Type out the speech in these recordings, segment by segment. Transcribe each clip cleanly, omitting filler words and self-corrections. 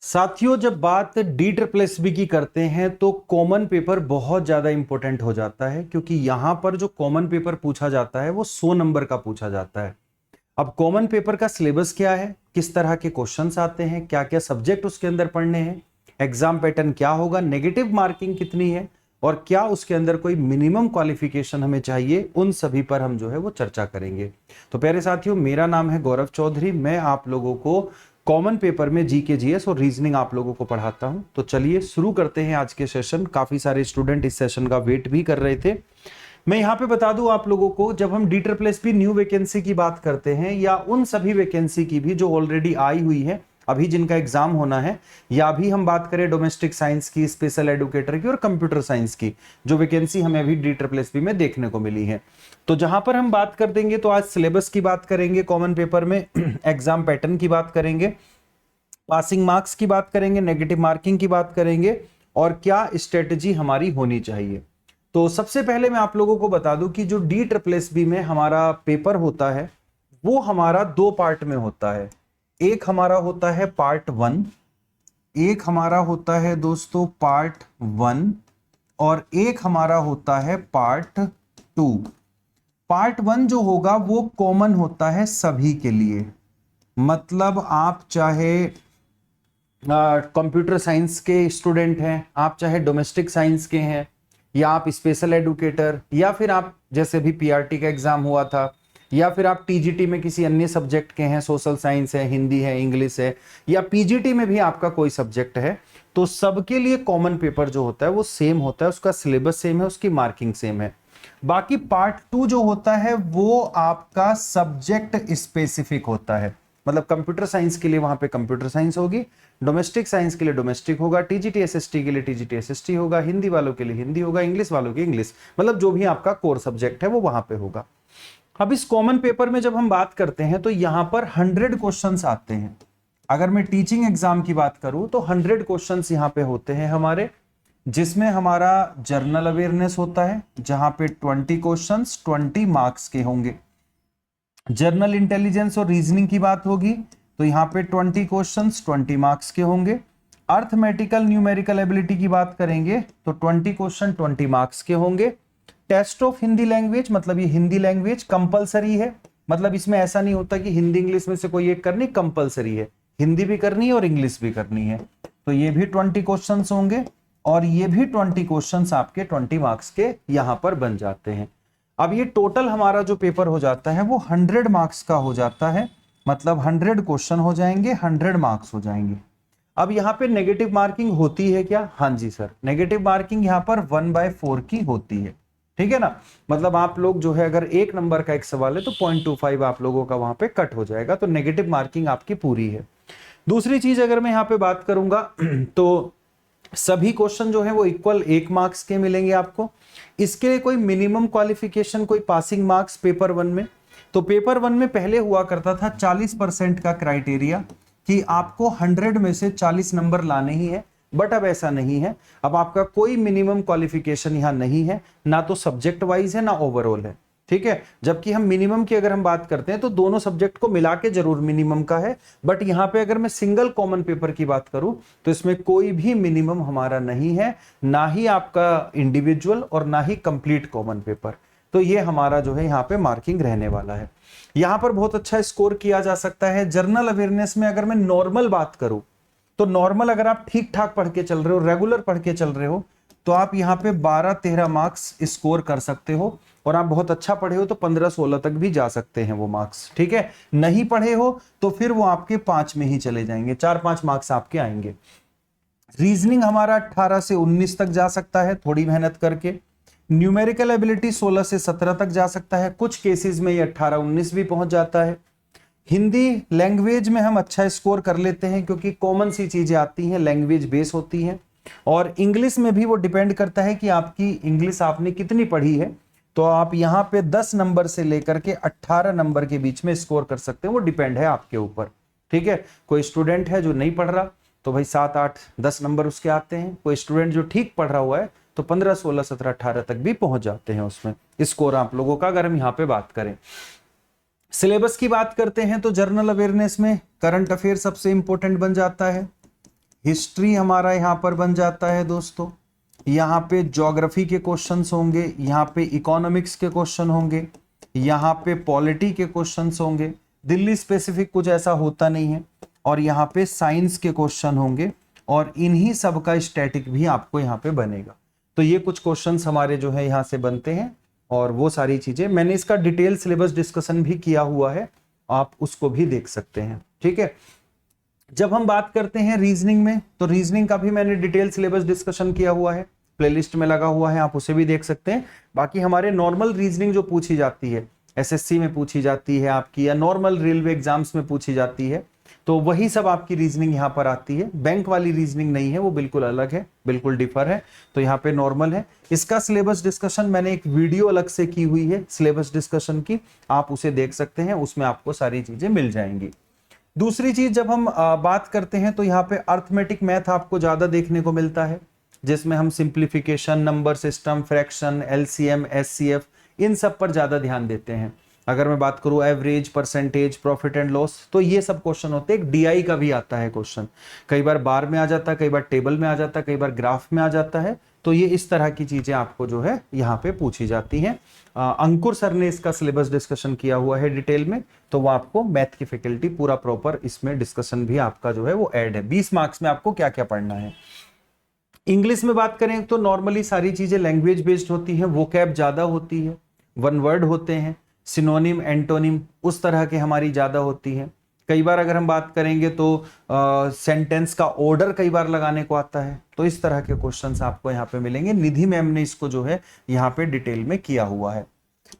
साथियों, जब बात डी ट्रिपल एस बी की करते हैं तो कॉमन पेपर बहुत ज्यादा इंपॉर्टेंट हो जाता है, क्योंकि यहां पर जो कॉमन पेपर पूछा जाता है वो 100 नंबर का पूछा जाता है। अब कॉमन पेपर का सिलेबस क्या है, किस तरह के क्वेश्चंस आते हैं, क्या क्या सब्जेक्ट उसके अंदर पढ़ने हैं, एग्जाम पैटर्न क्या होगा, नेगेटिव मार्किंग कितनी है और क्या उसके अंदर कोई मिनिमम क्वालिफिकेशन हमें चाहिए, उन सभी पर हम जो है वो चर्चा करेंगे। तो प्यारे साथियों, मेरा नाम है गौरव चौधरी। मैं आप लोगों को कॉमन पेपर में जीके जीएस और रीजनिंग आप लोगों को पढ़ाता हूं। तो चलिए शुरू करते हैं आज के सेशन। काफी सारे स्टूडेंट इस सेशन का वेट भी कर रहे थे। मैं यहां पे बता दूं आप लोगों को, जब हम D triple S P new vacancy की बात करते हैं या उन सभी वैकेंसी की भी जो ऑलरेडी आई हुई है, अभी जिनका एग्जाम होना है, या अभी हम बात करें डोमेस्टिक साइंस की, स्पेशल एडुकेटर की और कंप्यूटर साइंस की, जो वैकेंसी हमें अभी डी ट्रिपल एस पी में देखने को मिली है, तो जहां पर हम बात कर देंगे तो आज सिलेबस की बात करेंगे, कॉमन पेपर में एग्जाम पैटर्न की बात करेंगे, पासिंग मार्क्स की बात करेंगे, नेगेटिव मार्किंग की बात करेंगे और क्या स्ट्रेटेजी हमारी होनी चाहिए। तो सबसे पहले मैं आप लोगों को बता दूं कि जो डी ट्रिपल एस बी में हमारा पेपर होता है वो हमारा दो पार्ट में होता है। एक हमारा होता है पार्ट वन, एक हमारा होता है दोस्तों पार्ट वन, और एक हमारा होता है पार्ट टू। पार्ट वन जो होगा वो कॉमन होता है सभी के लिए, मतलब आप चाहे कंप्यूटर साइंस के स्टूडेंट हैं, आप चाहे डोमेस्टिक साइंस के हैं, या आप स्पेशल एडुकेटर, या फिर आप जैसे भी पीआरटी का एग्जाम हुआ था, या फिर आप टीजीटी में किसी अन्य सब्जेक्ट के हैं, सोशल साइंस है, हिंदी है, इंग्लिश है, या पीजीटी में भी आपका कोई सब्जेक्ट है, तो सबके लिए कॉमन पेपर जो होता है वो सेम होता है, उसका सिलेबस सेम है, उसकी मार्किंग सेम है। बाकी पार्ट टू जो होता है वो आपका सब्जेक्ट स्पेसिफिक होता है, मतलब कंप्यूटर साइंस के लिए वहां पे कंप्यूटर साइंस होगी, डोमेस्टिक साइंस के लिए डोमेस्टिक होगा, टीजीटी एसएसटी के लिए टीजीटी एसएसटी होगा, हिंदी वालों के लिए हिंदी होगा, इंग्लिश वालों के इंग्लिश, मतलब जो भी आपका कोर सब्जेक्ट है वो वहां पे होगा। अब इस कॉमन पेपर में जब हम बात करते हैं तो यहां पर 100 क्वेश्चंस आते हैं। अगर मैं टीचिंग एग्जाम की बात करूं तो 100 क्वेश्चंस यहां पे होते हैं हमारे, जिसमें हमारा जर्नल अवेयरनेस होता है, जहां पे 20 क्वेश्चंस 20 मार्क्स के होंगे। जर्नल इंटेलिजेंस और रीजनिंग की बात होगी तो यहाँ पे 20 क्वेश्चंस 20 मार्क्स के होंगे। अर्थमेटिकल न्यूमेरिकल एबिलिटी की बात करेंगे तो 20 क्वेश्चन 20 मार्क्स के होंगे। टेस्ट ऑफ हिंदी लैंग्वेज, मतलब ये हिंदी लैंग्वेज कंपलसरी है, मतलब इसमें ऐसा नहीं होता कि हिंदी इंग्लिश में से कोई एक करनी, कंपलसरी है, हिंदी भी करनी है और इंग्लिश भी करनी है, तो ये भी 20 क्वेश्चंस होंगे और ये भी 20 क्वेश्चंस आपके 20 मार्क्स के यहां पर बन जाते हैं। अब ये टोटल हमारा जो पेपर हो जाता है वो 100 मार्क्स का हो जाता है, मतलब 100 क्वेश्चन हो जाएंगे, 100 मार्क्स हो जाएंगे। अब यहाँ पे नेगेटिव मार्किंग होती है क्या? हाँ जी सर, नेगेटिव मार्किंग यहाँ पर 1/4 की होती है, ठीक है ना। मतलब आप लोग जो है, अगर एक नंबर का एक सवाल है तो 0.25 आप लोगों का वहां पे कट हो जाएगा, तो नेगेटिव मार्किंग आपकी पूरी है। दूसरी चीज अगर मैं यहाँ पे बात करूंगा तो सभी क्वेश्चन जो है वो इक्वल 1 मार्क्स के मिलेंगे आपको। इसके लिए कोई मिनिमम क्वालिफिकेशन, कोई पासिंग मार्क्स पेपर वन में, तो पेपर वन में पहले हुआ करता था 40% का क्राइटेरिया कि आपको 100 में से 40 नंबर लाने ही है, बट अब ऐसा नहीं है। अब आपका कोई मिनिमम क्वालिफिकेशन यहां नहीं है, ना तो सब्जेक्ट वाइज है ना ओवरऑल है, ठीक है। जबकि हम मिनिमम की अगर हम बात करते हैं तो दोनों सब्जेक्ट को मिला के जरूर मिनिमम का है, बट यहां पे अगर मैं सिंगल कॉमन पेपर की बात करूं तो इसमें कोई भी मिनिमम हमारा नहीं है, ना ही आपका इंडिविजुअल और ना ही कंप्लीट कॉमन पेपर। तो ये हमारा जो है यहाँ पे मार्किंग रहने वाला है। यहां पर बहुत अच्छा स्कोर किया जा सकता है। जर्नल अवेयरनेस में अगर मैं नॉर्मल बात करूं तो नॉर्मल अगर आप ठीक ठाक पढ़ के चल रहे हो, रेगुलर पढ़ के चल रहे हो, तो आप यहाँ पे 12-13 मार्क्स स्कोर कर सकते हो, और आप बहुत अच्छा पढ़े हो तो 15-16 तक भी जा सकते हैं वो मार्क्स, ठीक है। नहीं पढ़े हो तो फिर वो आपके 5 में ही चले जाएंगे, 4-5 मार्क्स आपके आएंगे। रीजनिंग हमारा 18 से 19 तक जा सकता है थोड़ी मेहनत करके। न्यूमेरिकल एबिलिटी 16 से 17 तक जा सकता है, कुछ केसेस में ये 18-19 भी पहुंच जाता है। हिंदी लैंग्वेज में हम अच्छा स्कोर कर लेते हैं क्योंकि कॉमन सी चीजें आती हैं, लैंग्वेज बेस होती है। और इंग्लिश में भी वो डिपेंड करता है कि आपकी इंग्लिश आपने कितनी पढ़ी है, तो आप यहाँ पे 10 नंबर से लेकर के 18 नंबर के बीच में स्कोर कर सकते हैं, वो डिपेंड है आपके ऊपर, ठीक है। कोई स्टूडेंट है जो नहीं पढ़ रहा तो भाई 7, 8, 10 नंबर उसके आते हैं। कोई स्टूडेंट जो ठीक पढ़ रहा हुआ है तो 15, 16, 17, 18 तक भी पहुंच जाते हैं उसमें स्कोर आप लोगों का, अगर हम यहाँ पे बात करें। सिलेबस की बात करते हैं तो जर्नल अवेयरनेस में करंट अफेयर सबसे इंपॉर्टेंट बन जाता है। हिस्ट्री हमारा यहाँ पर बन जाता है दोस्तों, यहाँ पे ज्योग्राफी के क्वेश्चंस होंगे, यहाँ पे इकोनॉमिक्स के क्वेश्चन होंगे, यहाँ पे पॉलिटी के क्वेश्चंस होंगे, दिल्ली स्पेसिफिक कुछ ऐसा होता नहीं है, और यहाँ पे साइंस के क्वेश्चन होंगे, और इन्हीं सब का स्टैटिक भी आपको यहाँ पे बनेगा। तो ये कुछ क्वेश्चंस हमारे जो है यहाँ से बनते हैं, और वो सारी चीजें मैंने इसका डिटेल सिलेबस डिस्कशन भी किया हुआ है, आप उसको भी देख सकते हैं। ठीक है, जब हम बात करते हैं रीजनिंग में, तो रीजनिंग का भी मैंने डिटेल सिलेबस डिस्कशन किया हुआ है, प्लेलिस्ट में लगा हुआ है, आप उसे भी देख सकते हैं। बाकी हमारे नॉर्मल रीजनिंग जो पूछी जाती है, एसएससी में पूछी जाती है आपकी, या नॉर्मल रेलवे एग्जाम्स में पूछी जाती है, तो वही सब आपकी रीजनिंग यहाँ पर आती है। बैंक वाली रीजनिंग नहीं है, वो बिल्कुल अलग है, बिल्कुल डिफर है। तो यहाँ पे नॉर्मल है। इसका सिलेबस डिस्कशन मैंने एक वीडियो अलग से की हुई है सिलेबस डिस्कशन की, आप उसे देख सकते हैं, उसमें आपको सारी चीजें मिल जाएंगी। दूसरी चीज जब हम बात करते हैं, तो यहाँ पे अर्थमेटिक मैथ आपको ज्यादा देखने को मिलता है, जिसमें हम simplification, number system, fraction, LCM, HCF, इन सब पर ज्यादा ध्यान देते हैं। अगर मैं बात करूं average, percentage, profit and loss, तो ये सब क्वेश्चन होते हैं। एक डीआई का भी आता है क्वेश्चन, कई बार बार में आ जाता है, कई बार टेबल में आ जाता है, कई बार ग्राफ में आ जाता है। तो ये इस तरह की चीजें आपको जो है यहाँ पे पूछी जाती हैं। अंकुर सर ने इसका सिलेबस डिस्कशन किया हुआ है डिटेल में, तो वो आपको मैथ की फैकल्टी पूरा प्रॉपर इसमें डिस्कशन भी आपका जो है वो ऐड है। 20 मार्क्स में आपको क्या क्या पढ़ना है। इंग्लिश में बात करें तो नॉर्मली सारी चीजें लैंग्वेज बेस्ड होती हैं, वोकैब ज्यादा होती है, वन वर्ड होते हैं, सिनोनिम, एंटोनिम उस तरह के हमारी ज्यादा होती है। कई बार अगर हम बात करेंगे तो सेंटेंस का ऑर्डर कई बार लगाने को आता है। तो इस तरह के क्वेश्चंस आपको यहाँ पे मिलेंगे। निधि मैम ने इसको जो है यहाँ पे डिटेल में किया हुआ है।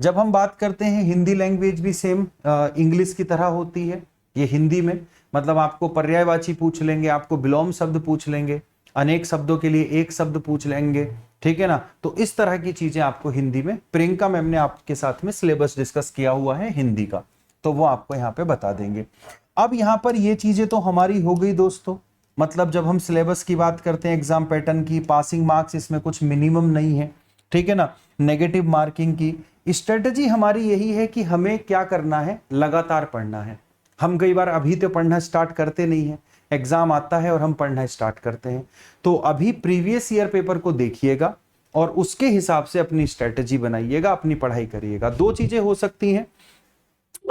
जब हम बात करते हैं हिंदी लैंग्वेज भी सेम इंग्लिश की तरह होती है। ये हिंदी में मतलब आपको पर्यायवाची पूछ लेंगे, आपको विलोम शब्द पूछ लेंगे, अनेक शब्दों के लिए एक शब्द पूछ लेंगे, ठीक है ना। तो इस तरह की चीजें आपको हिंदी में, प्रियंका मैम ने आपके साथ में सिलेबस डिस्कस किया हुआ है हिंदी का, तो वो आपको यहाँ पे बता देंगे। अब यहाँ पर ये चीजें तो हमारी हो गई दोस्तों, मतलब जब हम सिलेबस की बात करते हैं, एग्जाम पैटर्न की, पासिंग मार्क्स इसमें कुछ मिनिमम नहीं है, ठीक है ना। नेगेटिव मार्किंग की स्ट्रेटजी हमारी यही है कि हमें क्या करना है, लगातार पढ़ना है। हम कई बार अभी तो पढ़ना स्टार्ट करते नहीं है, एग्जाम आता है और हम पढ़ना स्टार्ट करते हैं। तो अभी प्रीवियस ईयर पेपर को देखिएगा और उसके हिसाब से अपनी स्ट्रेटजी बनाइएगा, अपनी पढ़ाई करिएगा। दो चीजें हो सकती हैं,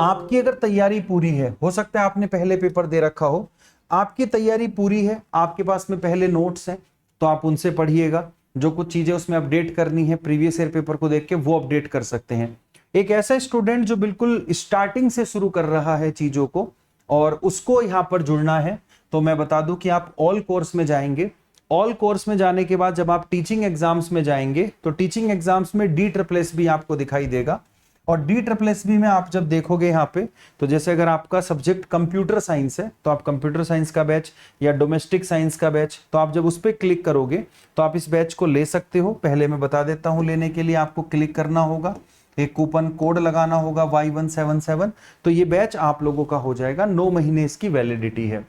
आपकी अगर तैयारी पूरी है, हो सकता है आपने पहले पेपर दे रखा हो, आपकी तैयारी पूरी है, आपके पास में पहले नोट्स हैं, तो आप उनसे पढ़िएगा। जो कुछ चीजें उसमें अपडेट करनी है प्रीवियस ईयर पेपर को देख के, वो अपडेट कर सकते हैं। एक ऐसा स्टूडेंट जो बिल्कुल स्टार्टिंग से शुरू कर रहा है चीजों को और उसको यहाँ पर जुड़ना है, तो मैं बता दूं कि आप ऑल कोर्स में जाएंगे। ऑल कोर्स में जाने के बाद जब आप टीचिंग एग्जाम्स में जाएंगे, तो टीचिंग एग्जाम्स में DSSS आपको दिखाई देगा। और DSSS में आप जब देखोगे यहाँ पे, तो जैसे अगर आपका सब्जेक्ट कंप्यूटर साइंस है, तो आप कंप्यूटर साइंस का बैच या डोमेस्टिक साइंस का बैच, तो आप जब उस पर क्लिक करोगे तो आप इस बैच को ले सकते हो। पहले मैं बता देता हूँ, लेने के लिए आपको क्लिक करना होगा, एक कूपन कोड लगाना होगा Y177, तो ये बैच आप लोगों का हो जाएगा। 9 महीने इसकी वैलिडिटी है।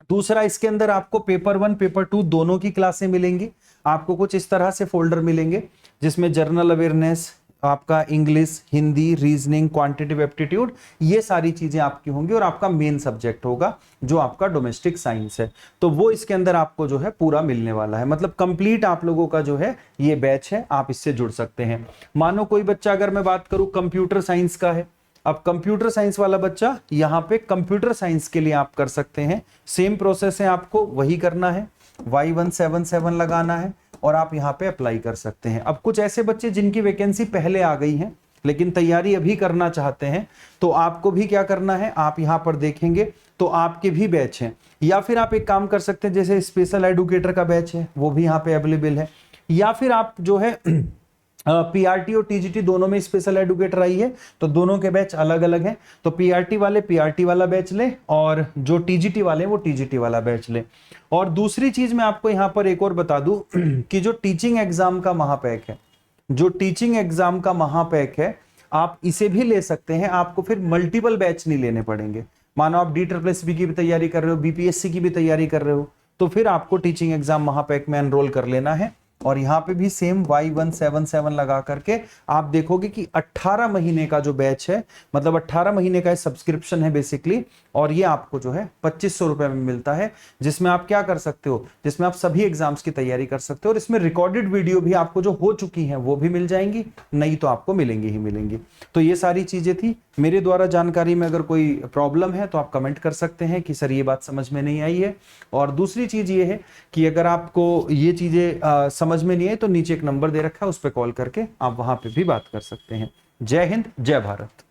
दूसरा, इसके अंदर आपको पेपर 1 पेपर 2 दोनों की क्लासें मिलेंगी। आपको कुछ इस तरह से फोल्डर मिलेंगे जिसमें जनरल अवेयरनेस, आपका English, Hindi, reasoning, quantitative aptitude, ये सारी चीजें आपकी होंगी। और आपका मेन सब्जेक्ट होगा जो आपका डोमेस्टिक साइंस है, तो वो इसके अंदर आपको जो है पूरा मिलने वाला है। मतलब कंप्लीट आप लोगों का जो है ये बैच है, आप इससे जुड़ सकते हैं। मानो कोई बच्चा, अगर मैं बात करूं कंप्यूटर साइंस का है, अब कंप्यूटर साइंस वाला बच्चा यहाँ पे कंप्यूटर साइंस के लिए आप कर सकते हैं। सेम प्रोसेस है, आपको वही करना है, Y177 लगाना है और आप यहाँ पे अप्लाई कर सकते हैं। अब कुछ ऐसे बच्चे जिनकी वैकेंसी पहले आ गई है लेकिन तैयारी अभी करना चाहते हैं, तो आपको भी क्या करना है, आप यहाँ पर देखेंगे तो आपके भी बैच हैं। या फिर आप एक काम कर सकते हैं, जैसे स्पेशल एडुकेटर का बैच है, वो भी यहाँ पे अवेलेबल है। या फिर आप जो है PRT और TGT दोनों में स्पेशल एडुकेटर आई है, तो दोनों के बैच अलग अलग हैं। तो PRT वाले PRT वाला बैच लें और जो TGT वाले वो TGT वाला बैच लें। और दूसरी चीज मैं आपको यहाँ पर एक और बता दूं कि जो टीचिंग एग्जाम का महापैक है, जो टीचिंग एग्जाम का महापैक है, आप इसे भी ले सकते हैं। आपको फिर मल्टीपल बैच नहीं लेने पड़ेंगे। मानो आप DSSS की भी तैयारी कर रहे हो, BPSC की भी तैयारी कर रहे हो, तो फिर आपको टीचिंग एग्जाम महापैक में एनरोल कर लेना है और यहाँ पे भी सेम Y177 लगा करके आप देखोगे कि 18 महीने का जो बैच है, मतलब 18 महीने का सब्सक्रिप्शन है बेसिकली, और ये आपको जो है 2500 रुपए में मिलता है, जिसमें आप क्या कर सकते हो, जिसमें आप सभी एग्जाम्स की तैयारी कर सकते हो, और इसमें रिकॉर्डेड वीडियो भी आपको जो हो चुकी हैं वो भी मिल जाएंगी, नहीं तो आपको मिलेंगी ही मिलेंगी। तो ये सारी चीजें थी मेरे द्वारा जानकारी में। अगर कोई प्रॉब्लम है तो आप कमेंट कर सकते हैं कि सर ये बात समझ में नहीं आई है। और दूसरी चीज ये है कि अगर आपको ये चीजें समझ में नहीं आई तो नीचे एक नंबर दे रखा है, उस पर कॉल करके आप वहां पे भी बात कर सकते हैं। जय हिंद, जय भारत।